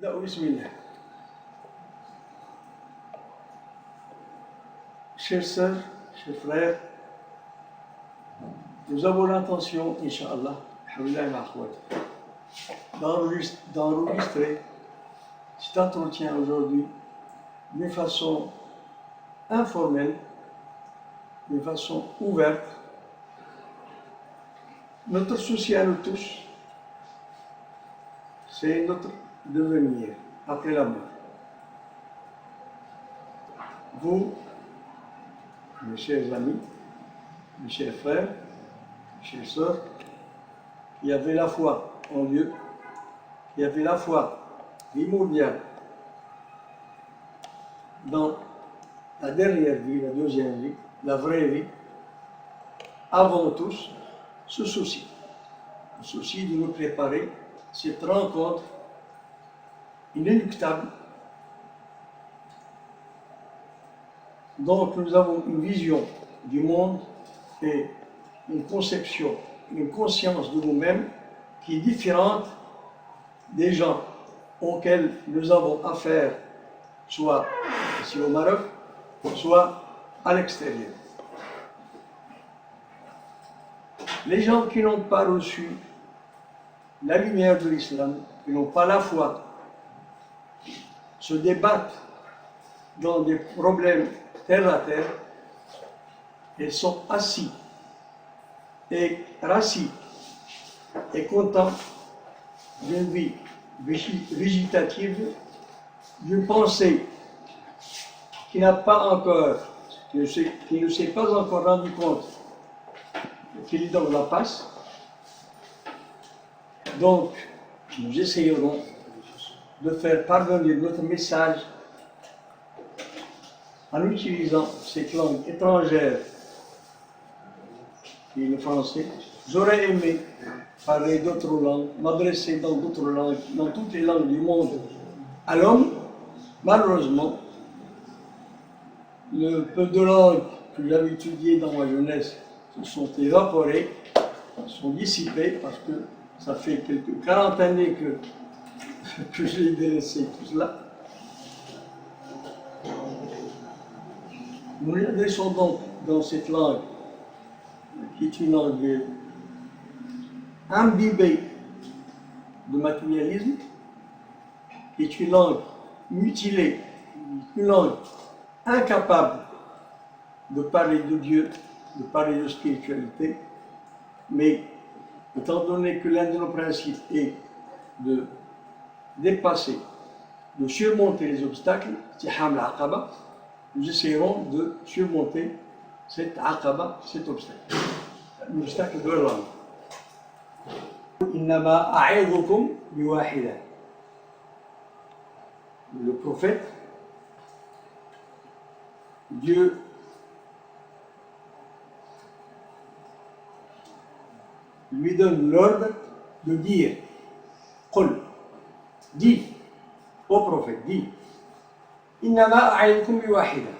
Bismillah. Chers sœurs, chers frères, nous avons l'intention, Inch'Allah, d'enregistrer cet entretien aujourd'hui d'une façon informelle, d'une façon ouverte. Notre souci à nous tous, c'est notre devenir après la mort. Vous, mes chers amis, mes chers frères, mes chères sœurs, qui avez la foi en Dieu, qui avez la foi primordiale dans la dernière vie, la deuxième vie, la vraie vie, avons tous ce souci, le souci de nous préparer cette rencontre inéluctable. Donc nous avons une vision du monde et une conception, une conscience de nous-mêmes qui est différente des gens auxquels nous avons affaire, soit ici au Maroc, soit à l'extérieur. Les gens qui n'ont pas reçu la lumière de l'islam, qui n'ont pas la foi, se débattent dans des problèmes terre à terre et sont assis et rassis et contents d'une vie végétative, d'une pensée qui n'a pas encore, qui ne s'est pas encore rendu compte qu'il est dans la passe. Donc, nous essayerons de faire parvenir notre message en utilisant cette langue étrangère qui est le français. J'aurais aimé parler d'autres langues, m'adresser dans d'autres langues, dans toutes les langues du monde à l'homme. Malheureusement, le peu de langues que j'avais étudiées dans ma jeunesse se sont évaporées, sont dissipées parce que ça fait quelques 40 années que j'ai délaissé tout cela. Nous nous adressons donc dans cette langue, qui est une langue imbibée de matérialisme, qui est une langue mutilée, une langue incapable de parler de Dieu, de parler de spiritualité, mais étant donné que l'un de nos principes est de dépasser, de surmonter les obstacles, nous essayerons de surmonter cet aqaba, cet obstacle, l'obstacle de la langue. Le prophète, Dieu lui donne l'ordre de dire, Qul, dis au prophète, dis, Innama a'idhukum biwahida.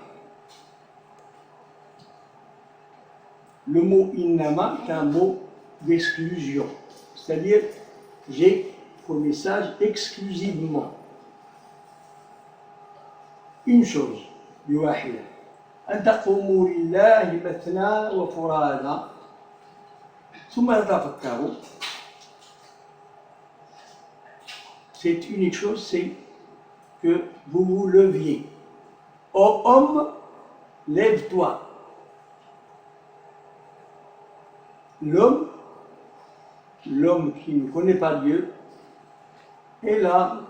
Le mot innama est un mot d'exclusion, c'est-à-dire j'ai pour message exclusivement une chose, biwahida. An taqumu lillahi mathna wa furada. Cette unique chose, c'est que vous vous leviez. Ô homme, lève-toi. L'homme qui ne connaît pas Dieu, est là,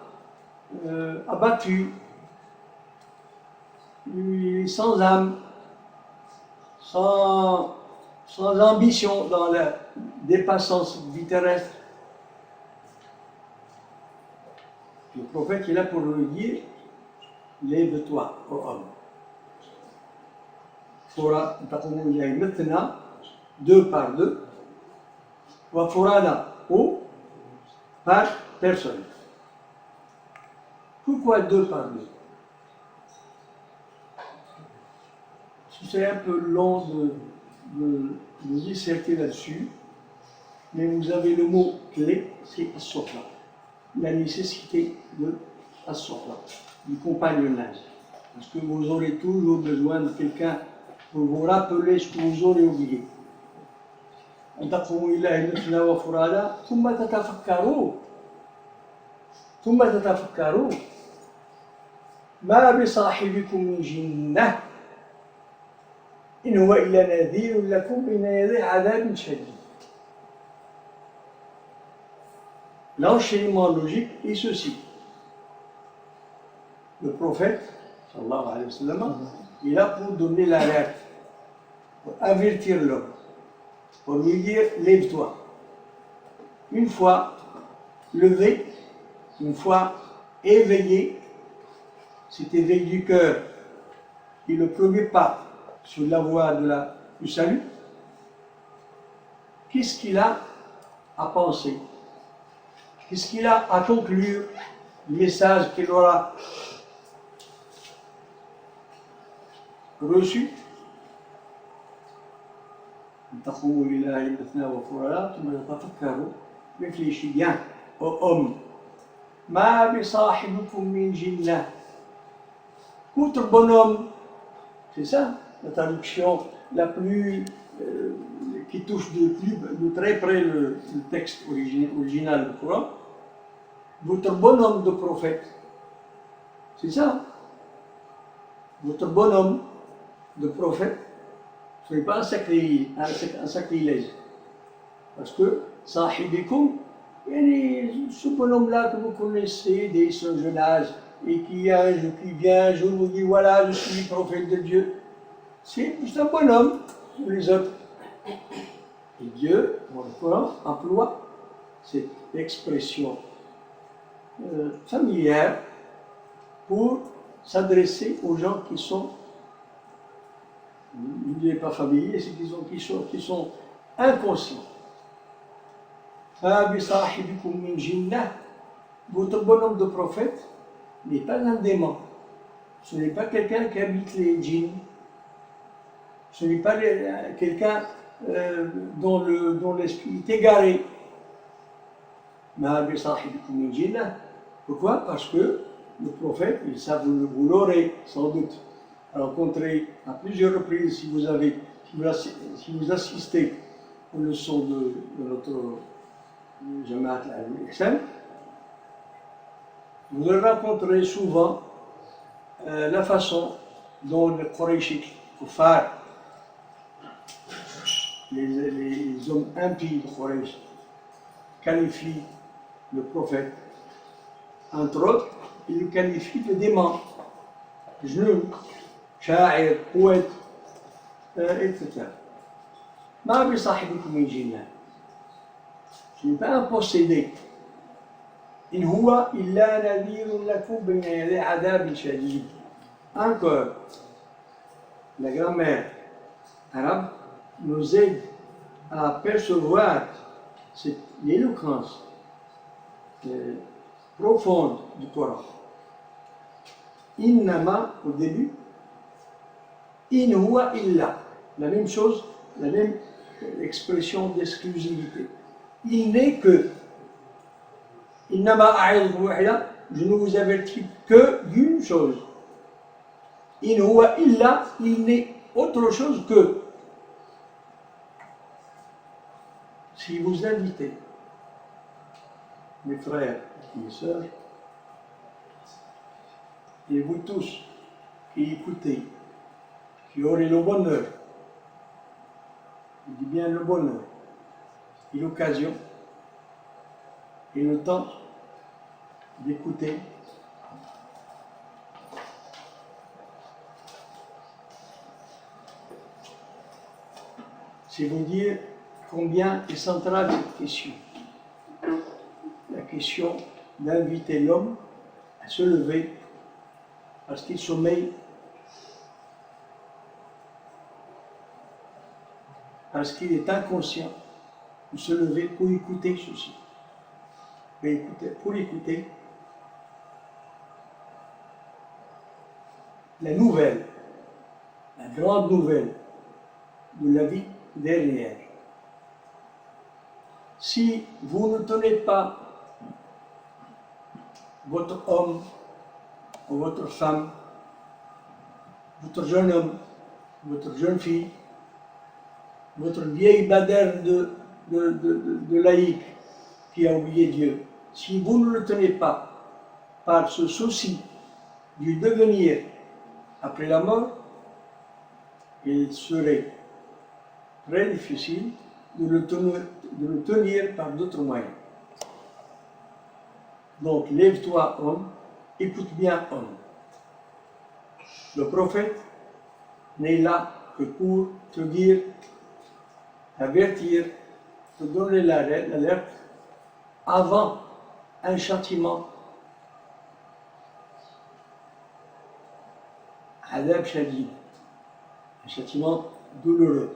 abattu, sans âme, sans ambition dans la dépassance vie terrestre. Le prophète est là pour lui dire, lève-toi, ô homme. Fura, maintenant, deux par deux, wa furada, ou par personne. Pourquoi deux par deux? C'est un peu long de disserter là-dessus, mais vous avez le mot clé, c'est as-sofla, la nécessité de as-sohba, du compagnonnage. Parce que vous aurez toujours besoin de quelqu'un pour vous rappeler ce que vous aurez oublié. أن تقوموا إلى مثنى وفرادا ثم تتفكروا ما بصاحبكم من جنة إن هو إلا نذير لكم بين يدي عذاب شديد. L'enchaînement logique est ceci. Le prophète, sallallahu alayhi wa sallam, est là pour donner l'alerte, pour avertir l'homme, pour lui dire lève-toi. Une fois levé, une fois éveillé, cet éveil du cœur est le premier pas sur la voie du salut. Qu'est-ce qu'il a à penser? Qu'est-ce qu'il a à conclure du message qu'il aura reçu? Réfléchis bien, ô homme. Ma bi sahibukum min jinnah. Outre bonhomme, c'est ça la traduction la plus qui touche de très près le texte original du Coran. Votre bonhomme de prophète, c'est ça. Votre bonhomme de prophète, ce n'est pas un sacrilège. Parce que sahibikum, ce bonhomme-là que vous connaissez dès son jeune âge et qui vient un jour vous dit voilà, je suis prophète de Dieu, c'est juste un bonhomme pour les autres. Et Dieu, dans le Coran, emploie cette expression familière pour s'adresser aux gens qui sont, je ne dirais pas familiers, c'est qui sont inconscients. Votre bonhomme de prophète n'est pas un démon. Ce n'est pas quelqu'un qui habite les djinns. Ce n'est pas quelqu'un dont l'esprit est égaré. Pourquoi? Parce que le prophète, vous l'aurez sans doute rencontré à plusieurs reprises si vous assistez aux leçons de notre Jamaat al-Ihsan. Vous rencontrez souvent la façon dont les Quraysh, kuffar, les hommes impies de Quraysh, qualifient le prophète. Entre autres, ils le qualifient de dément, jnoun, sha'ir, poète, etc. Ma bi sahibikum min jinnah. Ce n'est pas un possédé. In huwa illa nadhirun lakum bayna yaday adhabin shadid. Encore, la grammaire arabe nous aide à percevoir l'éloquence profonde du Coran. Innama, au début, in huwa illa, la même chose, la même expression d'exclusivité. Il n'est que, innama a'idhukum wahida, je ne vous avertis que d'une chose. In huwa illa, il n'est autre chose que. Si vous invitez mes frères et mes sœurs, et vous tous qui écoutez, qui aurez le bonheur, je dis bien le bonheur, et l'occasion, et le temps d'écouter, c'est vous dire combien est centrale cette question. La question d'inviter l'homme à se lever parce qu'il sommeille, parce qu'il est inconscient, de se lever pour écouter ceci. Pour écouter la nouvelle, la grande nouvelle de la vie dernière. Si vous ne tenez pas votre homme votre femme, votre jeune homme, votre jeune fille, votre vieille badère de laïque qui a oublié Dieu, si vous ne le tenez pas par ce souci du devenir après la mort, il serait très difficile de le tenir par d'autres moyens. Donc, lève-toi, homme, écoute bien, homme. Le prophète n'est là que pour te dire, avertir, te donner l'alerte avant un châtiment. Adab shadid, un châtiment douloureux.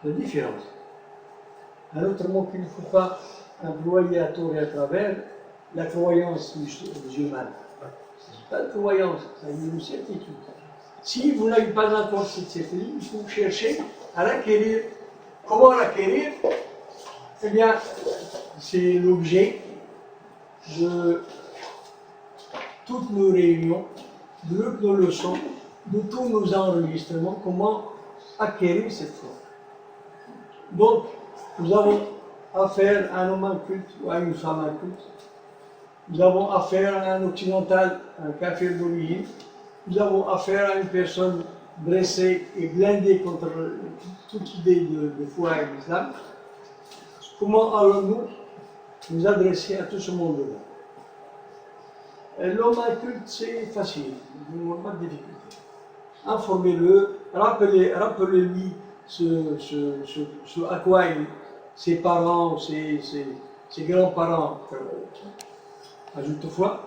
La différence. Un autre mot qu'il ne faut pas employer à tort et à travers, la croyance musulmane. Ce n'est pas une croyance, c'est une certitude. Si vous n'avez pas encore cette certitude, il faut chercher à l'acquérir. Comment l'acquérir? Eh bien, c'est l'objet de toutes nos réunions, de toutes nos leçons, de tous nos enregistrements, comment acquérir cette foi. Donc, nous avons affaire à un homme inculte ou à une femme inculte. Nous avons affaire à un occidental, un kafir d'origine. Nous avons affaire à une personne dressée et blindée contre toute idée de foi et d'islam. Comment allons-nous nous adresser à tout ce monde-là? L'homme inculte, c'est facile, il n'y a pas de difficulté. Informez-le, rappelez-lui ce à quoi ses parents, ses grands-parents ajoutent foi,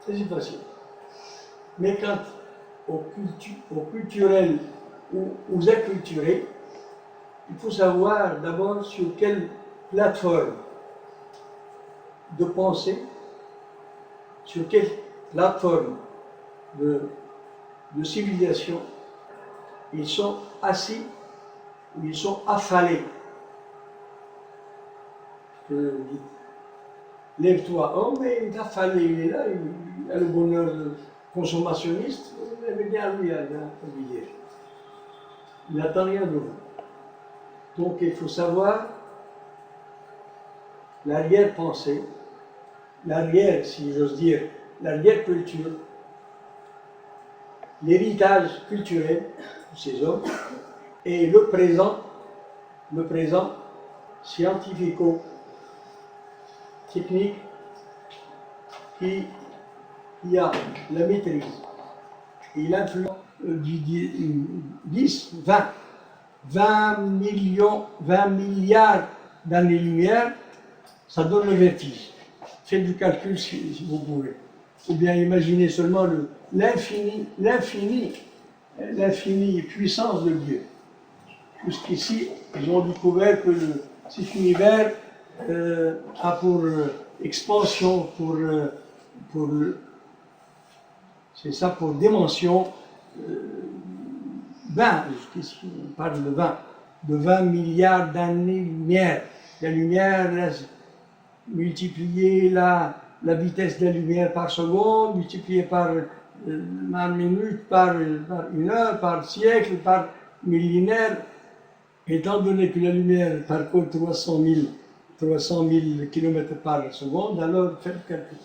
c'est facile. Mais quant au culturel ou aux acculturés, il faut savoir d'abord sur quelle plateforme de pensée, sur quelle plateforme de civilisation ils sont assis ou ils sont affalés. Lève-toi, homme, et il est affalé, il est là, il a le bonheur consommationniste, mais bien lui, il a oublié. Il n'attend rien de vous. Donc il faut savoir l'arrière-pensée, l'arrière, si j'ose dire, l'arrière-culture, l'héritage culturel de ces hommes, et le présent scientifico-technique qui a la maîtrise et l'influence du 10, 20 milliards d'années-lumière, ça donne le vertige. Faites du calcul si vous pouvez. Ou bien imaginez seulement l'infinie puissance de Dieu. Jusqu'ici, ils ont découvert que cet univers a pour expansion, c'est ça, pour dimension 20, jusqu'ici on parle de 20 milliards d'années-lumière. La lumière, multiplier la vitesse de la lumière par seconde, multipliée par minute, par une heure, par siècle, par millénaire. Étant donné que la lumière parcourt 300 000 km par seconde, alors faites le calcul.